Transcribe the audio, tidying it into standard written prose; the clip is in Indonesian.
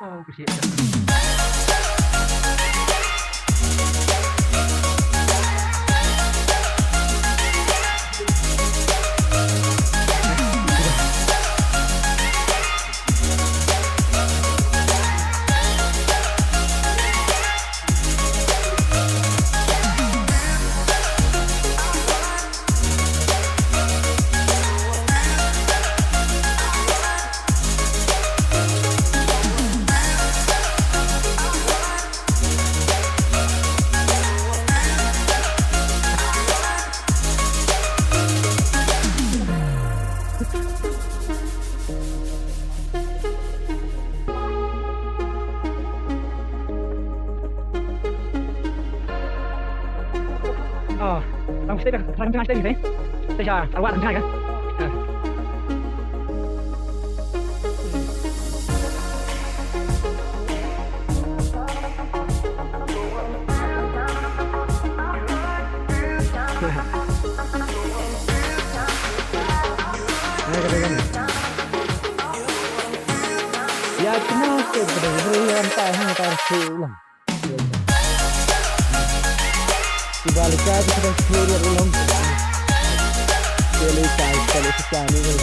Oh, kshait. Oh, làm cái làm cái gì thế? Bây giờ tao qua làm cái này cơ. Ya cuma benar-benar entah siulang. Dibaliknya itu sudah clear ulang. Selesai sekian ini.